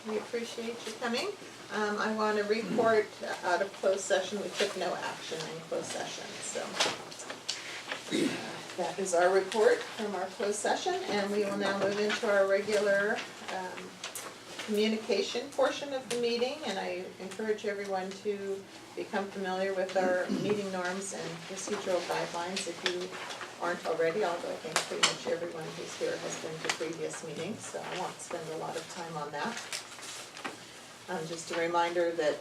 We appreciate you coming. I want to report out of closed session. We took no action in closed session, so that is our report from our closed session, and we will now move into our regular communication portion of the meeting, and I encourage everyone to become familiar with our meeting norms and procedural guidelines. If you aren't already, although I think pretty much everyone who's here has been to previous meetings, so I won't spend a lot of time on that. Just a reminder that,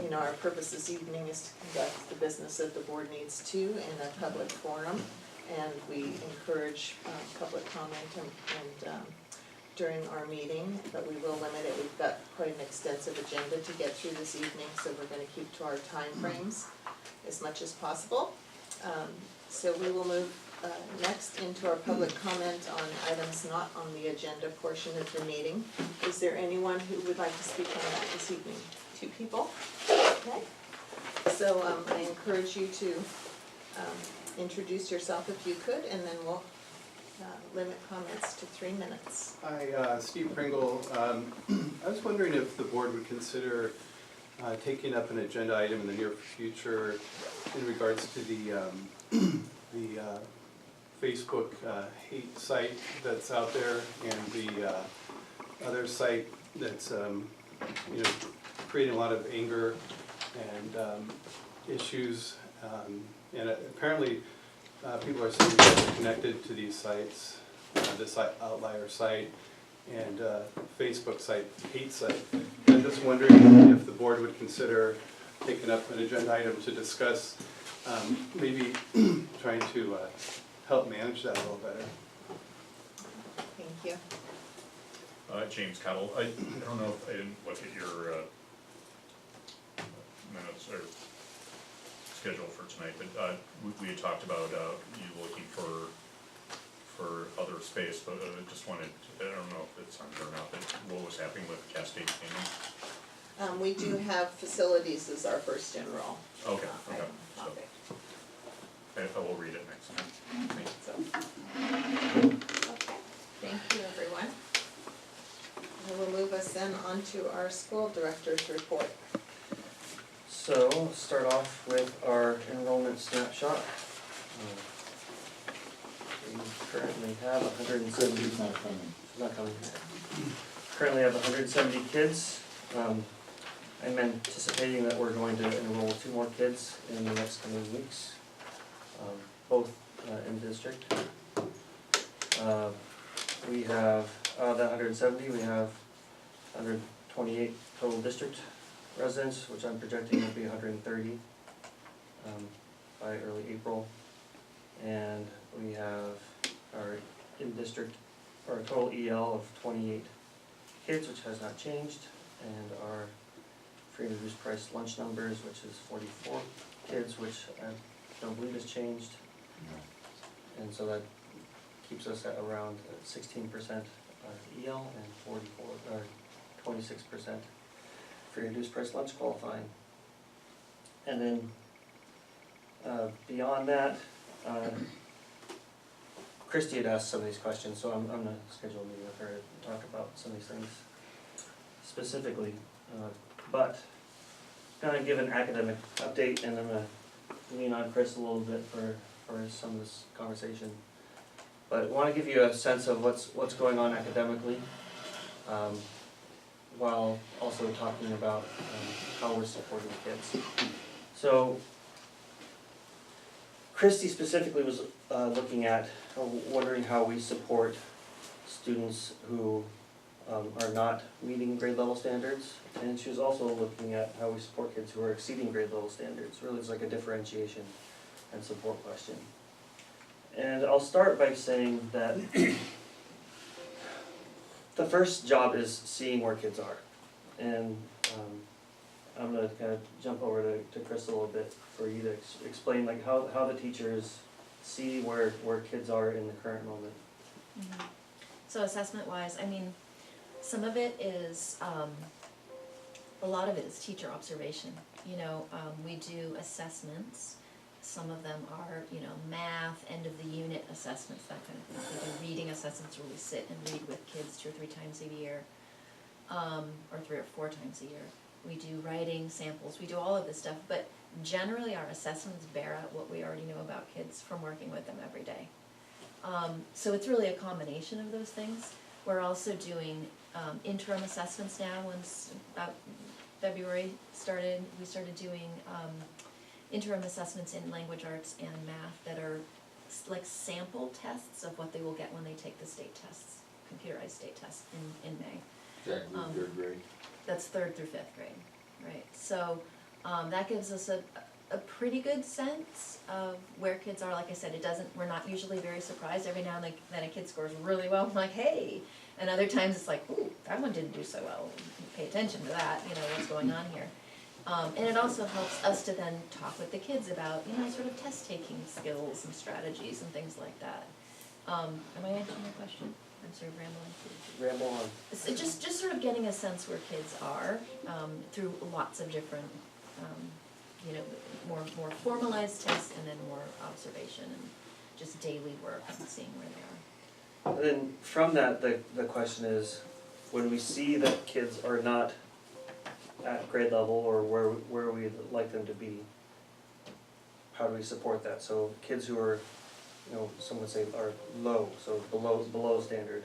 you know, our purpose this evening is to conduct the business that the board needs to in a public forum, and we encourage public comment and during our meeting, but we will limit it. We've got quite an extensive agenda to get through this evening, so we're going to keep to our time frames as much as possible. So we will move next into our public comment on items not on the agenda portion of the meeting. Is there anyone who would like to speak on that this evening? 2 people? Okay. So I encourage you to introduce yourself if you could, and then we'll limit comments to 3 minutes. Hi, Steve Pringle. I was wondering if the board would consider taking up an agenda item in the near future in regards to the Facebook hate site that's out there, and the other site that's you know, creating a lot of anger and issues, and apparently people are saying that they're connected to these sites, this outlier site and Facebook site, hate site. I'm just wondering if the board would consider taking up an agenda item to discuss maybe trying to help manage that a little better. Thank you. James Cowell. I don't know if I didn't look at your minutes or schedule for tonight, but we had talked about you looking for other space, but I just wanted to, I don't know if it's on there or not, but what was happening with Cascade Canyon? We do have facilities as our first general Okay, item so topic. I will read it next time. Thank you. So, okay, thank you, everyone. And we'll move us then on to our school director's report. So, we'll start off with our enrollment snapshot. We currently have 170. He's not coming. Not coming. Currently have 170 kids. I'm anticipating that we're going to enroll 2 more kids in the next coming weeks, both in district. We have, out of that 170, we have 128 total district residents, which I'm projecting will be 130 by early April. And we have our in-district, or total EL of 28 kids, which has not changed, and our free and reduced price lunch numbers, which is 44 kids, which I don't believe has changed. And so that keeps us at around 16% EL and 44 or 26% free and reduced price lunch qualifying. And then beyond that, Christy had asked some of these questions, so I'm going to schedule a meeting with her to talk about some of these things specifically. But I'm going to give an academic update, and I'm going to lean on Chris a little bit for some of this conversation. But I want to give you a sense of what's going on academically, while also talking about how we're supporting kids. So Christy specifically was looking at, wondering how we support students who are not meeting grade level standards, and she was also looking at how we support kids who are exceeding grade level standards. Really, it's like a differentiation and support question. And I'll start by saying that the first job is seeing where kids are, and I'm going to kind of jump over to Chris a little bit for you to explain like how the teachers see where kids are in the current moment. Mm-hmm. So assessment-wise, I mean, some of it is, a lot of it is teacher observation. You know, we do assessments. Some of them are, you know, math, end of the unit assessments, that kind of thing. We do reading assessments where we sit and read with kids 2 or 3 times a year. or 3 or 4 times a year. We do writing samples, we do all of this stuff, but generally our assessments bear out what we already know about kids from working with them every day. So it's really a combination of those things. We're also doing interim assessments now. Once about February started, we started doing interim assessments in language arts and math that are like sample tests of what they will get when they take the state tests, computerized state tests in May. Exactly, third grade. That's 3rd through 5th grade, right? So that gives us a pretty good sense of where kids are. Like I said, we're not usually very surprised. Every now and then a kid scores really well, I'm like, hey. And other times it's like, ooh, that one didn't do so well. Pay attention to that, what's going on here. And it also helps us to then talk with the kids about, sort of test-taking skills and strategies and things like that. Am I answering your question? I'm sort of rambling. Ramble on. So just sort of getting a sense where kids are, through lots of different, more formalized tests and then more observation and just daily work and seeing where they are. And then from that, the question is, when we see that kids are not at grade level or where we'd like them to be, how do we support that? So kids who are, some would say are low, so below standard.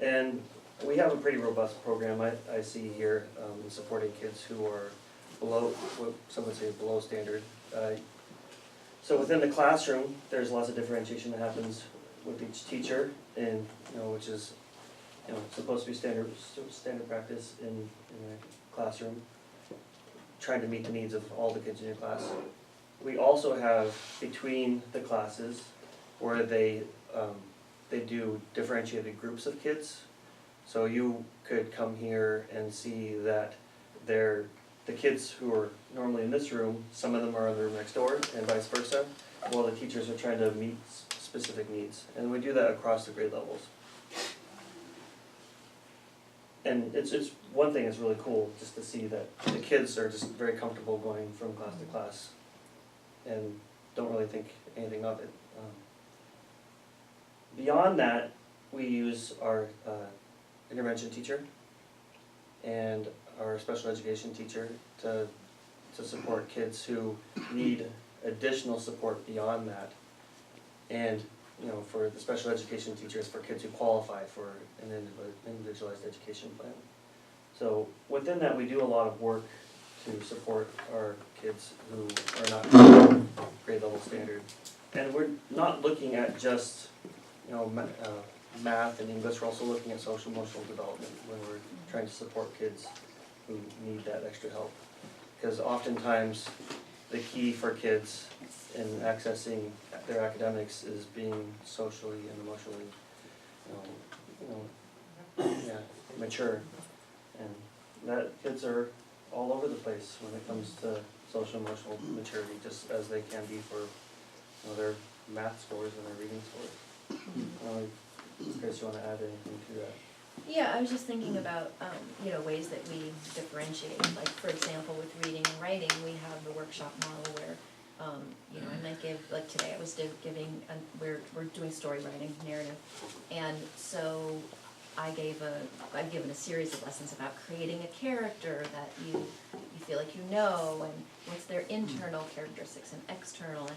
And we have a pretty robust program I see here in supporting kids who are below, what some would say below standard. So within the classroom, there's lots of differentiation that happens with each teacher, and which is supposed to be standard practice in a classroom, trying to meet the needs of all the kids in your class. We also have between the classes where they do differentiated groups of kids. So you could come here and see that the kids who are normally in this room, some of them are in the room next door and vice versa, while the teachers are trying to meet specific needs. And we do that across the grade levels. And it's one thing that's really cool just to see that the kids are just very comfortable going from class to class and don't really think anything of it. Beyond that, we use our intervention teacher and our special education teacher to support kids who need additional support beyond that. And for the special education teachers, for kids who qualify for an individualized education plan. So within that, we do a lot of work to support our kids who are not grade level standard. And we're not looking at just math and English, we're also looking at social emotional development when we're trying to support kids who need that extra help. Because oftentimes the key for kids in accessing their academics is being socially and emotionally mature. And that kids are all over the place when it comes to social emotional maturity, just as they can be for their math scores and their reading scores. Chris, you want to add anything to that? Yeah, I was just thinking about, ways that we differentiate. Like, for example, with reading and writing, we have the workshop model where, I might give, like today I was giving, we're doing story writing, narrative. And so I've given a series of lessons about creating a character that you feel like and what's their internal characteristics and external and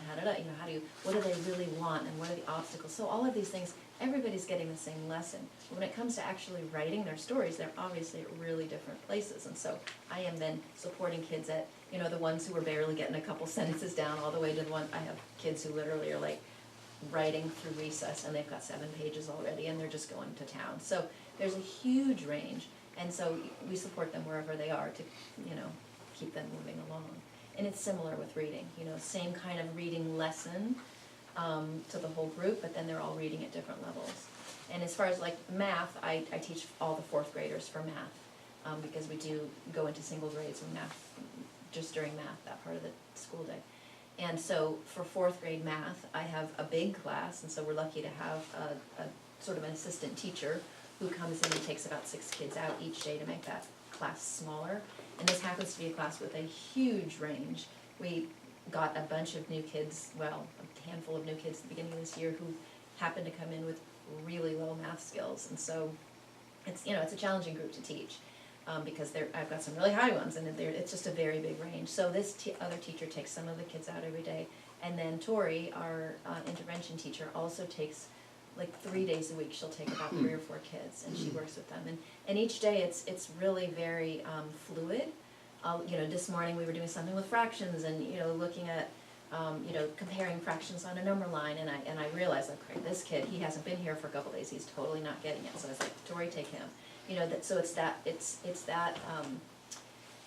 what do they really want and what are the obstacles. So all of these things, everybody's getting the same lesson. But when it comes to actually writing their stories, they're obviously at really different places. And so I am then supporting kids at, the ones who are barely getting a couple sentences down all the way to the one, I have kids who literally are like writing through recess and they've got 7 pages already and they're just going to town. So there's a huge range. And so we support them wherever they are to, keep them moving along. And it's similar with reading, same kind of reading lesson to the whole group, but then they're all reading at different levels. And as far as like math, I teach all the 4th graders for math, because we do go into single grades with math, just during math, that part of the school day. And so for 4th grade math, I have a big class, and so we're lucky to have a sort of an assistant teacher who comes in and takes about 6 kids out each day to make that class smaller. And this happens to be a class with a huge range. We got a bunch of new kids, a handful of new kids at the beginning of this year who happened to come in with really low math skills. And so it's, it's a challenging group to teach. because I've got some really high ones, and it's just a very big range. So this other teacher takes some of the kids out every day, and then Tori, our intervention teacher, also takes, like 3 days a week, she'll take about 3 or 4 kids, and she works with them. And each day, it's really very fluid. You know, this morning we were doing something with fractions, and, you know, looking at, you know, comparing fractions on a number line, and I realized, like, okay, this kid, he hasn't been here for a couple days, he's totally not getting it, so I was like, Tori, take him. You know, so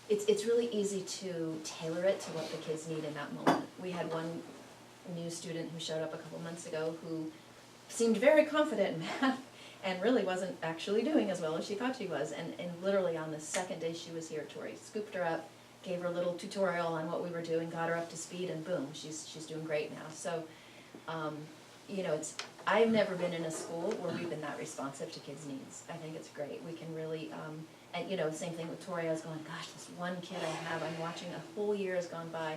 it's really easy to tailor it to what the kids need in that moment. We had one new student who showed up a couple months ago who seemed very confident in math and really wasn't actually doing as well as she thought she was. And literally on the second day she was here, Tori scooped her up, gave her a little tutorial on what we were doing, got her up to speed, and boom, she's doing great now. So, you know, I've never been in a school where we've been that responsive to kids' needs. I think it's great. We can really, and you know, same thing with Tori. I was going, gosh, this one kid I'm watching a whole year has gone by,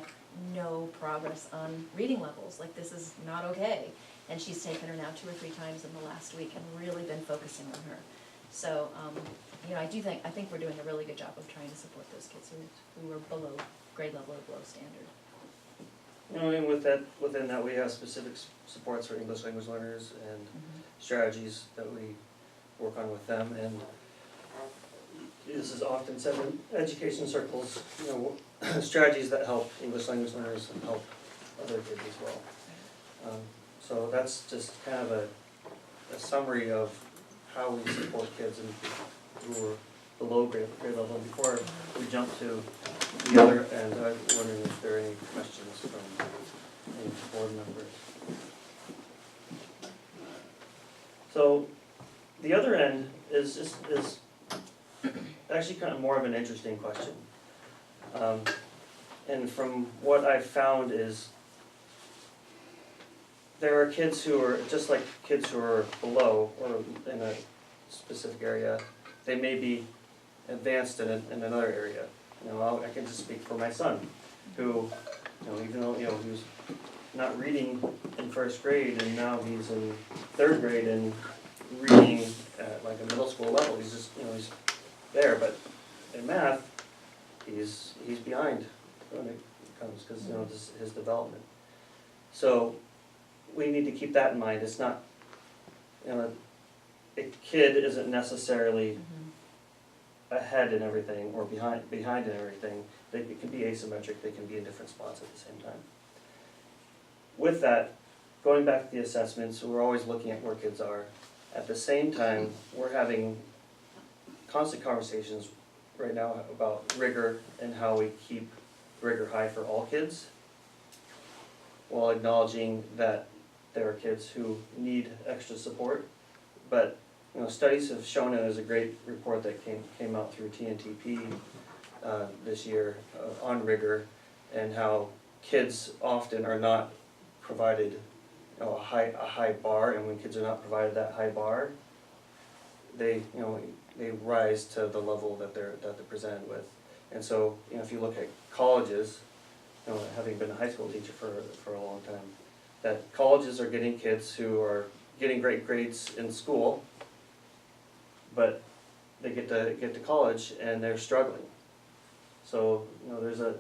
no progress on reading levels. Like, this is not okay. And she's taken her now 2 or 3 times in the last week and really been focusing on her. So, you know, I think we're doing a really good job of trying to support those kids who are below grade level or below standard. You know, and within that, we have specific supports for English language learners and strategies that we work on with them, and this is often said in education circles, you know, strategies that help English language learners and help other kids as well. So that's just kind of a summary of how we support kids who are below grade level. And before we jump to the other end, I'm wondering if there are any questions from any board members. So the other end is actually kind of more of an interesting question. And from what I've found is there are kids who are, just like kids who are below or in a specific area, they may be advanced in another area. You know, I can just speak for my son, who, you know, even though, you know, he was not reading in first grade, and now he's in third grade and reading at like a middle school level. He's just, you know, he's there, but in math, he's behind when it comes, because, you know, his development. So we need to keep that in mind. It's not, you know, a kid isn't necessarily ahead in everything or behind in everything. It can be asymmetric. They can be in different spots at the same time. With that, going back to the assessments, we're always looking at where kids are. At the same time, we're having constant conversations right now about rigor and how we keep rigor high for all kids, while acknowledging that there are kids who need extra support. But, you know, studies have shown, and there's a great report that came out through TNTP this year on rigor, and how kids often are not provided, you know, a high bar, and when kids are not provided that high bar, they rise to the level that they're presented with. And so, you know, if you look at colleges, you know, having been a high school teacher for a long time, that colleges are getting kids who are getting great grades in school, but they get to college and they're struggling. So, you know,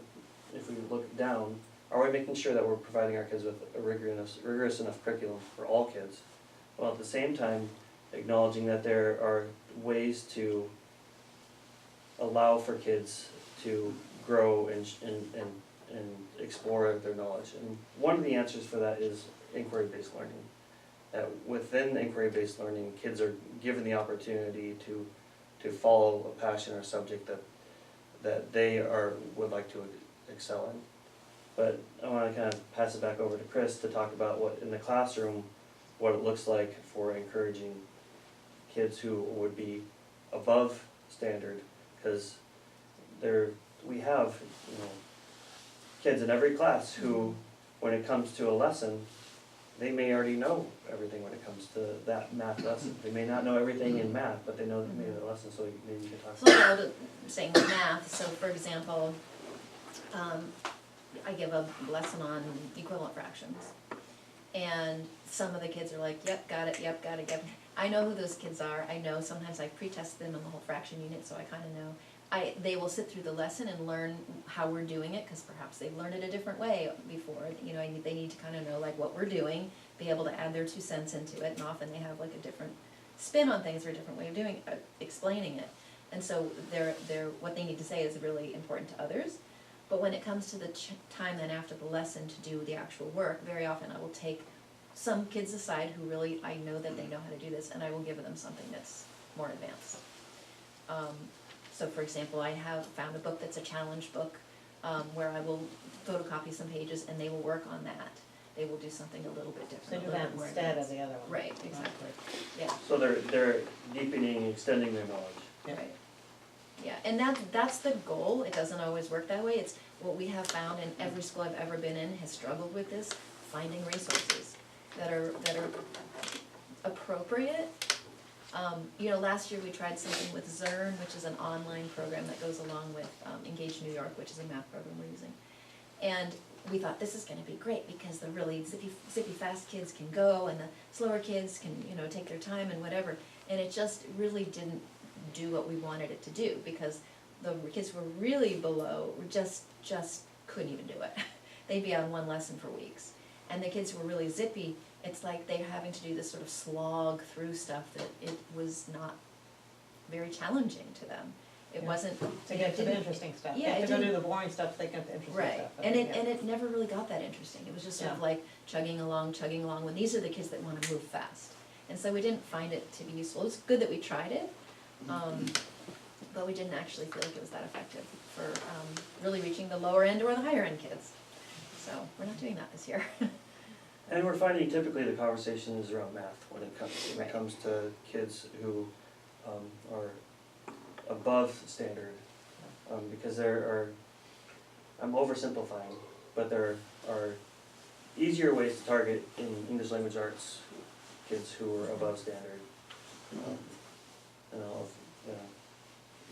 if we look down, are we making sure that we're providing our kids with a rigorous enough curriculum for all kids, while at the same time acknowledging that there are ways to allow for kids to grow and explore their knowledge? And one of the answers for that is inquiry-based learning. That within inquiry-based learning, kids are given the opportunity to follow a passion or subject that they would like to excel in. But I want to kind of pass it back over to Chris to talk about what in the classroom, what it looks like for encouraging kids who would be above standard, because we have, you know, kids in every class who, when it comes to a lesson, they may already know everything when it comes to that math lesson. They may not know everything in math, but they know maybe the lesson, so maybe you could talk So about I was saying with math, so for example, I give a lesson on equivalent fractions. And some of the kids are like, yep, got it, yep. I know who those kids are. I know sometimes I pre-test them in the whole fraction unit, so I kind of know. they will sit through the lesson and learn how we're doing it, cause perhaps they've learned it a different way before, you know, they need to kinda know like what we're doing, be able to add their 2 cents into it, and often they have like a different spin on things or a different way of doing, explaining it. And so what they need to say is really important to others. But when it comes to the time then after the lesson to do the actual work, very often I will take some kids aside who really, I know that they know how to do this, and I will give them something that's more advanced. So for example, I have found a book that's a challenge book, where I will photocopy some pages and they will work on that. They will do something a little bit different. So a do little that bit more instead of advanced. the other one. Right, exactly, yeah. So they're deepening, extending their knowledge. Right. Yeah, and that's the goal. It doesn't always work that way. It's what we have found, and every school I've ever been in has struggled with this, finding resources that are appropriate. You know, last year we tried something with Zern, which is an online program that goes along with Engage New York, which is a math program we're using. And we thought this is gonna be great because the really zippy fast kids can go and the slower kids can, you know, take their time and whatever. And it just really didn't do what we wanted it to do, because the kids who were really below just couldn't even do it. They'd be on one lesson for weeks. And the kids who were really zippy, it's like they're having to do this sort of slog through stuff that it was not very challenging to them. It Yeah. wasn't. To get to the interesting stuff. Yeah, They it have to go do didn't- the boring stuff, they get the interesting Right, stuff. and yeah. it never really got that interesting. It was just sort of Yeah. like chugging along, when these are the kids that wanna move fast. And so we didn't find it to be useful. It was good that we tried it, but we didn't actually feel like it was that effective for really reaching the lower end or the higher end kids. So we're not doing that this year. And we're finding typically the conversation is around math when it Right. comes to kids who are above standard. Because there are, I'm oversimplifying, but there are easier ways to target in English language arts kids who are above standard. And I'll, you know,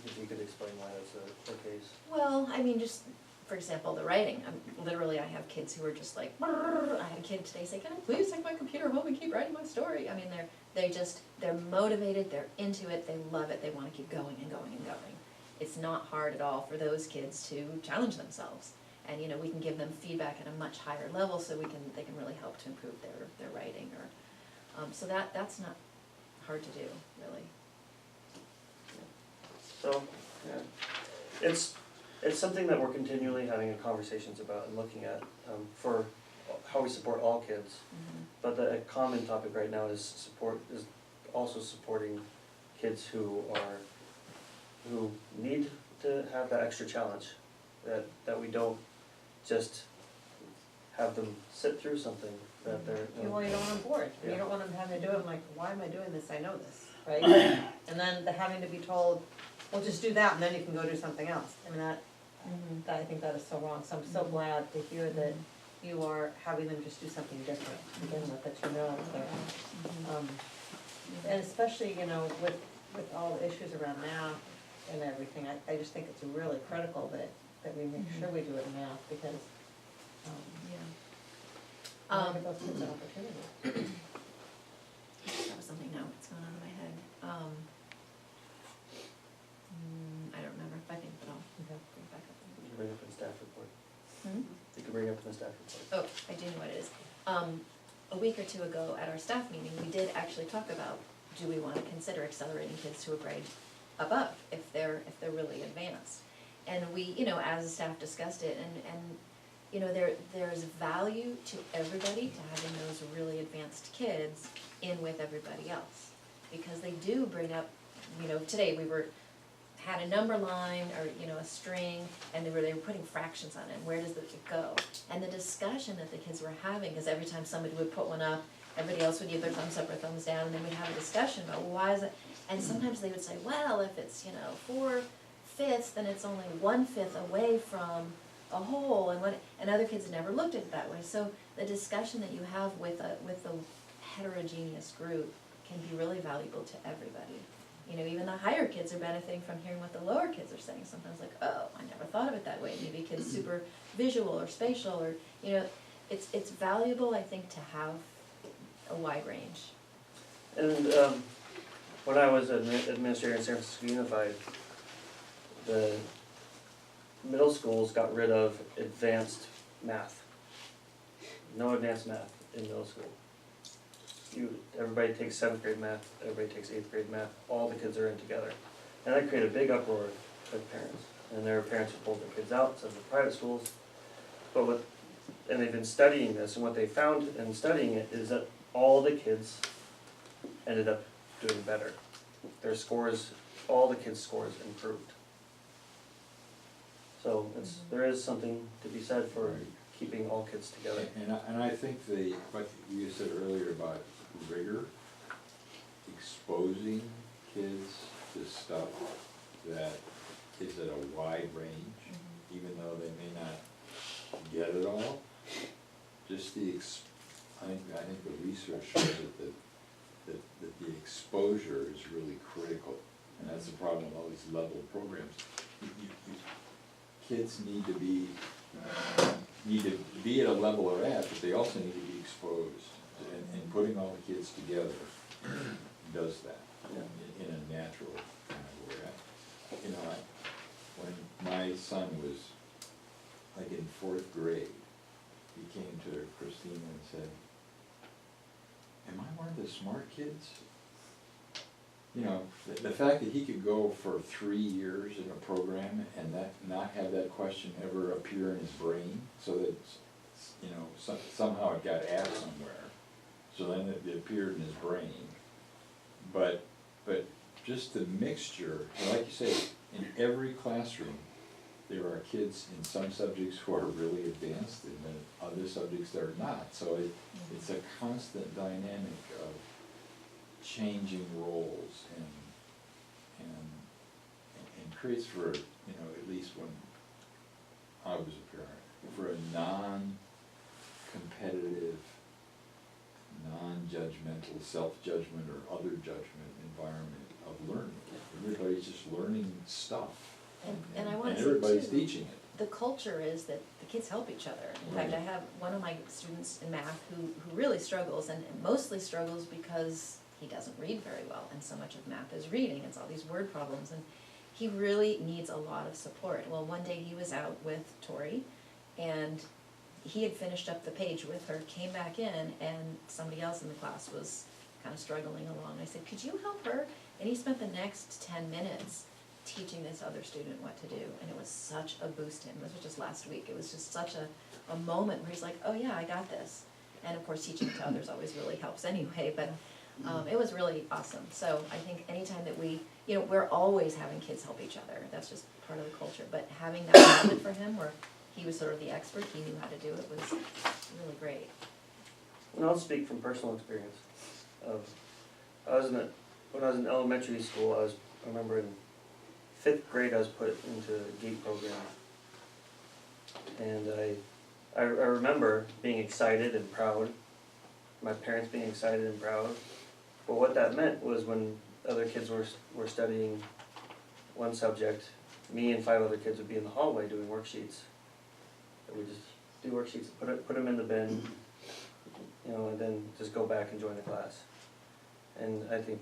if you could explain why that's the case. Well, I mean, just, for example, the writing, literally I have kids who are just like, "Brrr." I had a kid today say, can I please take my computer home and keep writing my story? I mean, they're motivated, they're into it, they love it, they wanna keep going and going and going. It's not hard at all for those kids to challenge themselves. And, you know, we can give them feedback at a much higher level so they can really help to improve their writing or, so that's not hard to do, really. So, yeah, it's something that we're continually having conversations about and looking at, for how we support all kids. But a common topic right now is also supporting kids who need to have that extra challenge, that we don't just have them sit through something, that they're. Well, you don't want them bored, you Yeah. don't want them having to do it, I'm like, why am I doing this, I know this, right? And then the having to be told, well, just do that, and then you can go do something else, I mean, I think that is so wrong, so I'm so glad to hear that you are having them just do something different, to begin with, that you know, and especially, you know, with all the issues around math and everything, I just think it's really critical that we make sure we do it in math, because, Yeah. we wanna give those kids an opportunity. That was something now, it's going on in my head. I don't remember, if I think, but I'll Okay. bring it back up. You can bring up in the staff report. Hmm? You can bring up in the staff report. Oh, I do know what it is. A week or two ago at our staff meeting, we did actually talk about, do we wanna consider accelerating kids to a grade above, if they're really advanced? And we, you know, as a staff discussed it, and, you know, there's value to everybody to having those really advanced kids in with everybody else. Because they do bring up, you know, today we had a number line or, you know, a string, and they were putting fractions on it, and where does it go? And the discussion that the kids were having, because every time somebody would put one up, everybody else would give their thumbs up or thumbs down, and then we'd have a discussion about, well, why is it? And sometimes they would say, well, if it's, you know, 4/5, then it's only 1/5 away from a whole, and other kids never looked at it that way. So the discussion that you have with a heterogeneous group can be really valuable to everybody. You know, even the higher kids are benefiting from hearing what the lower kids are saying. Sometimes like, oh, I never thought of it that way. Maybe kids super visual or spatial, or, you know, it's valuable, I think, to have a wide range. And when I was administrator in San Francisco Unified, the middle schools got rid of advanced math. No advanced math in middle school. Everybody takes 7th grade math, everybody takes 8th grade math, all the kids are in together. And that created a big uproar with parents. And their parents have pulled their kids out, some of the private schools. And they've been studying this, and what they found in studying it is that all the kids ended up doing better. Their scores, all the kids' scores improved. So there is something to be said for keeping all kids together. And I think what you said earlier about rigor, exposing kids to stuff that is at a wide range, even though they may not get it all, just I think the research shows that the exposure is really critical, and that's the problem with all these level programs. Kids need to be at a level they're at, but they also need to be exposed, and putting all the kids together does that in a natural kind of way. When my son was like in 4th grade, he came to Christina and said, "Am I one of the smart kids?" The fact that he could go for 3 years in a program and not have that question ever appear in his brain, so that somehow it got asked somewhere, so then it appeared in his brain. But just the mixture, like you say, in every classroom, there are kids in some subjects who are really advanced and then other subjects that are not. So it's a constant dynamic of changing roles and creates for, at least when I was a parent, for a non-competitive, non-judgmental, self-judgment or other judgment environment of learning. Everybody's just learning stuff. And I want to say everybody's too, teaching it. the culture is that the kids help each other. In fact, I have one of my students in math who really struggles, and mostly struggles because he doesn't read very well, and so much of math is reading. It's all these word problems, and he really needs a lot of support. Well, one day he was out with Tori, and he had finished up the page with her, came back in, and somebody else in the class was kind of struggling along. I said, "Could you help her?" And he spent the next 10 minutes teaching this other student what to do, and it was such a boost to him. This was just last week. It was just such a moment where he's like, "Oh yeah, I got this." And of course, teaching it to others always really helps anyway, but it was really awesome. So I think anytime that we're always having kids help each other. That's just part of the culture. But having that moment for him where he was sort of the expert, he knew how to do it, was really great. And I'll speak from personal experience. When I was in elementary school, I remember in 5th grade I was put into a GATE program. And I remember being excited and proud, my parents being excited and proud. But what that meant was when other kids were studying one subject, me and 5 other kids would be in the hallway doing worksheets. And we just do worksheets, put them in the bin, and then just go back and join the class. And I think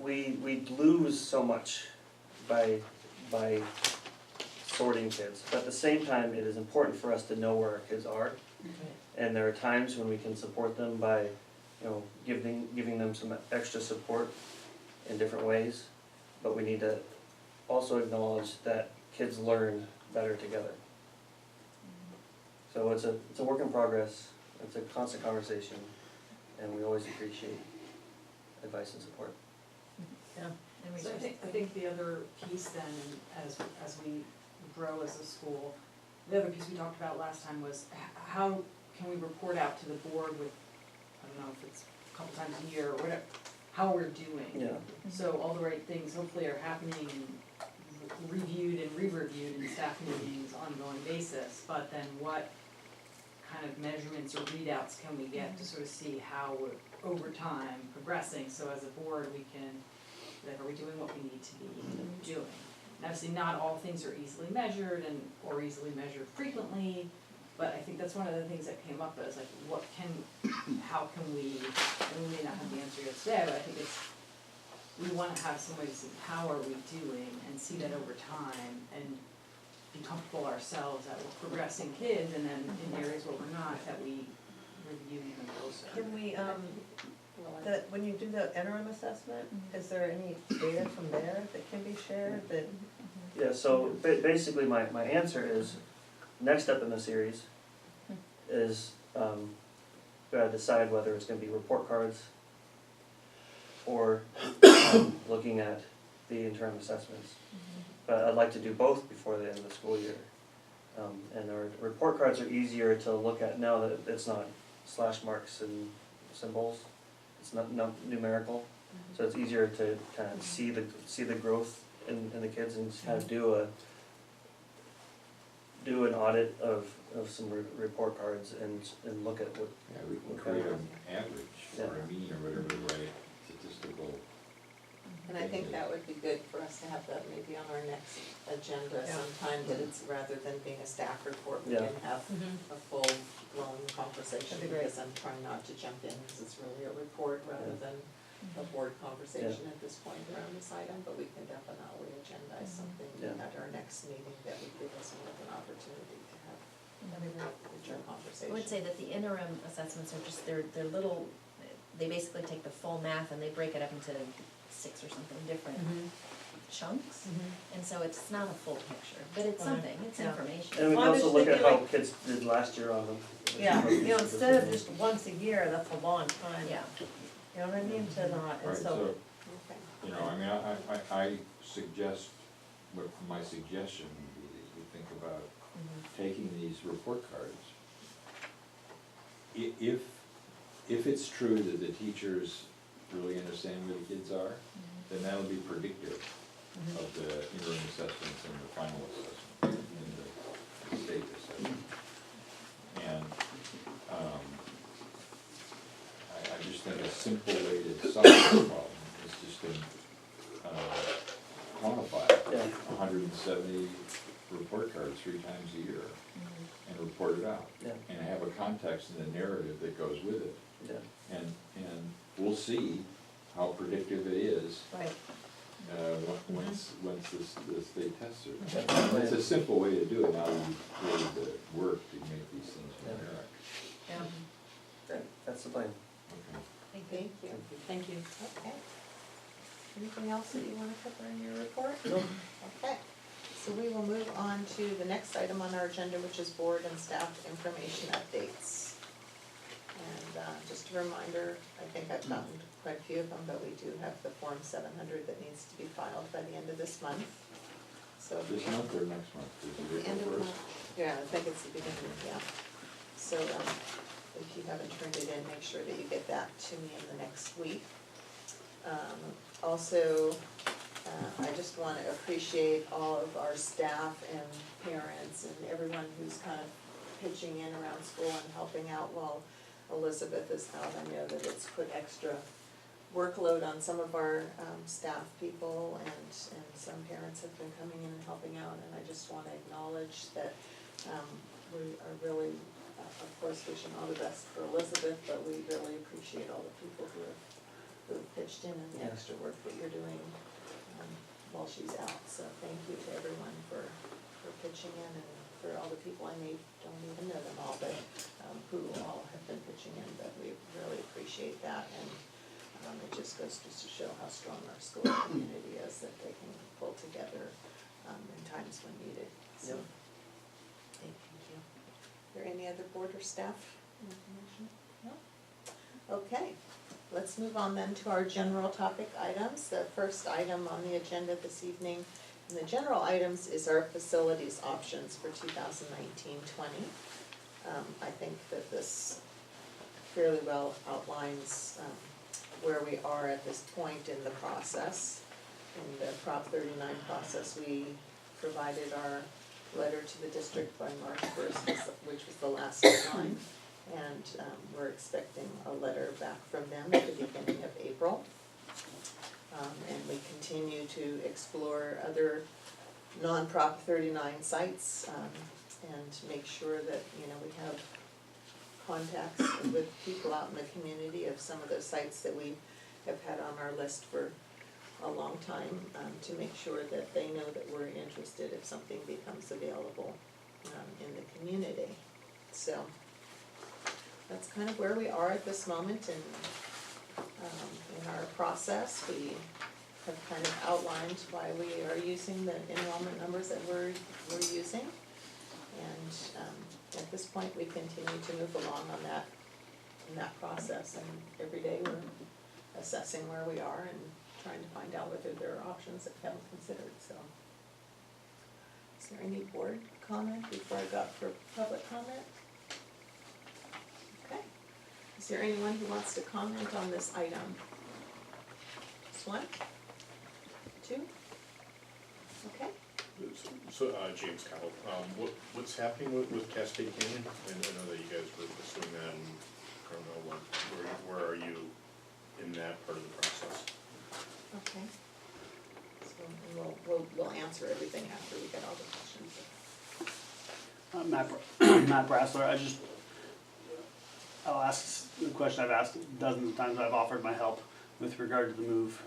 we lose so much by sorting kids. But at the same time, it is important for us to know where our kids are. And there are times when we can support them by, giving them some extra support in different ways. But we need to also acknowledge that kids learn better together. So it's a work in progress. It's a constant conversation, and we always appreciate advice and support. Yeah. And So I think the other piece then, as we grow as a school, the other piece we talked about last time was how can we report out to the board with, I don't know if it's a couple times a year or whatever, how we're doing. Yeah. So all the right things hopefully are happening and reviewed and re-reviewed in staff meetings on an ongoing basis, but then what kind of measurements or readouts can we get to sort of see how we're over time progressing, so as a board we can, are we doing what we need to be doing? And obviously not all things are easily measured or easily measured frequently, but I think that's one of the things that came up as how can we, and we may not have the answer yet today, but I think we wanna have some way to see how are we doing and see that over time and be comfortable ourselves that we're progressing kids and then in areas where we're not, that we review even closer. Can we, Well, I- that, when you do the interim assessment, is there any data from there that can be shared that? Yeah, so basically my answer is, next up in the series is, gotta decide whether it's gonna be report cards or looking at the interim assessments. But I'd like to do both before the end of the school year. And our report cards are easier to look at now that it's not slash marks and symbols. It's not numerical, so it's easier to kind of see the growth in the kids and just kind of do an audit of some report cards and look at what. Yeah, we can create an average or a mean or whatever the right statistical. And I think that would be good for us to have that maybe on our next agenda Yeah. sometime, that it's rather than being a staff report, we Yeah. can have a full-blown conversation. That'd be great. Because I'm trying not to jump in, because it's really a report rather than a board conversation at this point around this item, but we can definitely agendize something Yeah. at our next meeting that would give us more of an opportunity to have richer I conversation. would say that the interim assessments are just, they're little, they basically take the full math and they break it up into 6 or something different chunks. And so it's not a full picture, but it's Right. something, it's Yeah. information. And we Well, can I was also look at thinking how kids did last year on them. Yeah, you know, instead of just once a year, that's a long time. Yeah. You know what I mean, to not, and Right, so, so, Okay. you know, I mean, I suggest, what my suggestion would be that you think about taking these report cards. If it's true that the teachers really understand where the kids are, then that'll be predictive of the interim assessments and the final assessment and the state assessment. And, I just think a simple way to solve this problem is just to, quantify Yeah. 170 report cards 3 times a year and report it out. Yeah. And have a context and a narrative that goes with it. Yeah. And we'll see how predictive it is, right, once the state tests it. It's a simple way to do it, now you've created the work to make these things numeric. yeah. That's the plan. Okay. Thank you. Thank you. Okay. Anything else that you wanna cover in your report? Okay, so we will move on to the next item on our agenda, which is board and staff information updates. And, just a reminder, I think I've gotten quite a few of them, but we do have the Form 700 that needs to be filed by the end of this month. So if This you- month or next month? Is At it the end of April March, first? yeah, I think it's the beginning, yeah. So, if you haven't turned it in, make sure that you get that to me in the next week. Also, I just wanna appreciate all of our staff and parents and everyone who's kind of pitching in around school and helping out while Elizabeth is out. I know that it's put extra workload on some of our staff people, and some parents have been coming in and helping out, and I just wanna acknowledge that we are really, of course, wishing all the best for Elizabeth, but we really appreciate all the people who have pitched in and the Yeah. extra work that you're doing while she's out. So thank you to everyone for pitching in, and for all the people, I don't even know them all, but who all have been pitching in, but we really appreciate that, and it just goes to show how strong our school community is, that they can pull together in times when needed, so. Yep. Thank you. Are there any other board or staff information? No? Okay, let's move on then to our general topic items. The first item on the agenda this evening in the general items is our facilities options for 2019-20. I think that this fairly well outlines where we are at this point in the process. In the Prop 39 process, we provided our letter to the district by March 1st, which was the last deadline. And we're expecting a letter back from them at the beginning of April. And we continue to explore other non-Prop 39 sites and make sure that, we have contacts with people out in the community of some of those sites that we have had on our list for a long time, to make sure that they know that we're interested if something becomes available, in the community. So, that's kind of where we are at this moment in our process. We have kind of outlined why we are using the enrollment numbers that we're using. And, at this point, we continue to move along on that, in that process, and every day we're assessing where we are and trying to find out whether there are options that we haven't considered, so. Is there any board comment before I go up for public comment? Okay. Is there anyone who wants to comment on this item? Just one? Two? Okay. So, James Cowell, what's happening with Cascade Canyon? I know that you guys were pursuing that, and I don't know, where are you in that part of the process? Okay. So, and we'll answer everything after we get all the questions. Matt Brassler, I'll ask the question I've asked dozens of times. I've offered my help with regard to the move.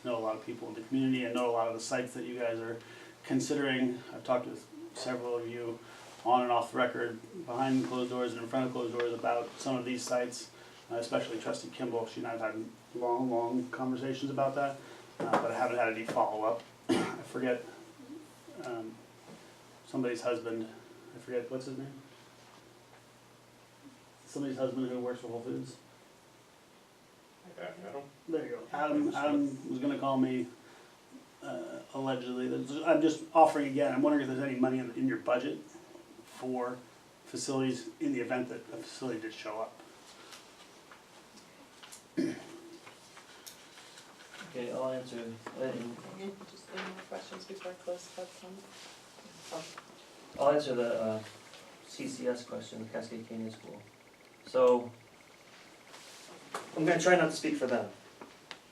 I know a lot of people in the community. I know a lot of the sites that you guys are considering. I've talked with several of you on and off the record, behind closed doors and in front of closed doors about some of these sites, especially Trustee Kimball. She and I have had long conversations about that, but I haven't had any follow-up. I forget somebody's husband, I forget, what's his name? Somebody's husband who works for Whole Foods. Adam? There you go. Adam was gonna call me, allegedly. I'm just offering again, I'm wondering if there's any money in your budget for facilities in the event that a facility did show up. Okay, I'll answer. Any more questions before I close the public comment? Oh, I'll answer the CCS question, Cascade Canyon School. So, I'm gonna try not to speak for them,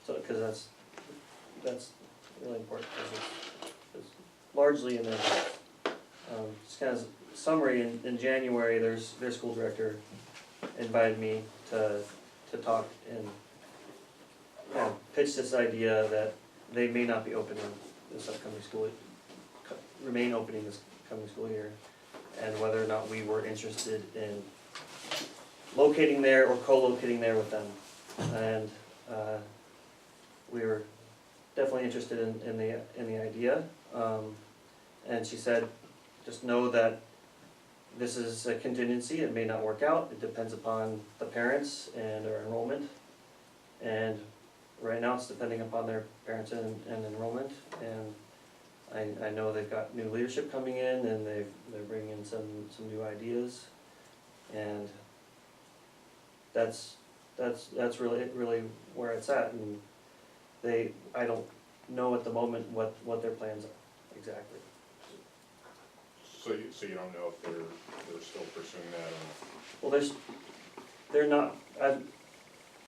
so, cause that's really important, cause it's largely in their hands. Just kind of summary, in January, their school director invited me to talk and kind of pitch this idea that they may not be opening this upcoming school, remain opening this coming school year, and whether or not we were interested in locating there or co-locating there with them. And we were definitely interested in the idea. And she said, just know that this is a contingency, it may not work out, it depends upon the parents and their enrollment. And right now it's depending upon their parents and enrollment. And I know they've got new leadership coming in, and they're bringing in some new ideas. And that's really where it's at. And I don't know at the moment what their plans are exactly. So you don't know if they're still pursuing that or not? Well, they're not,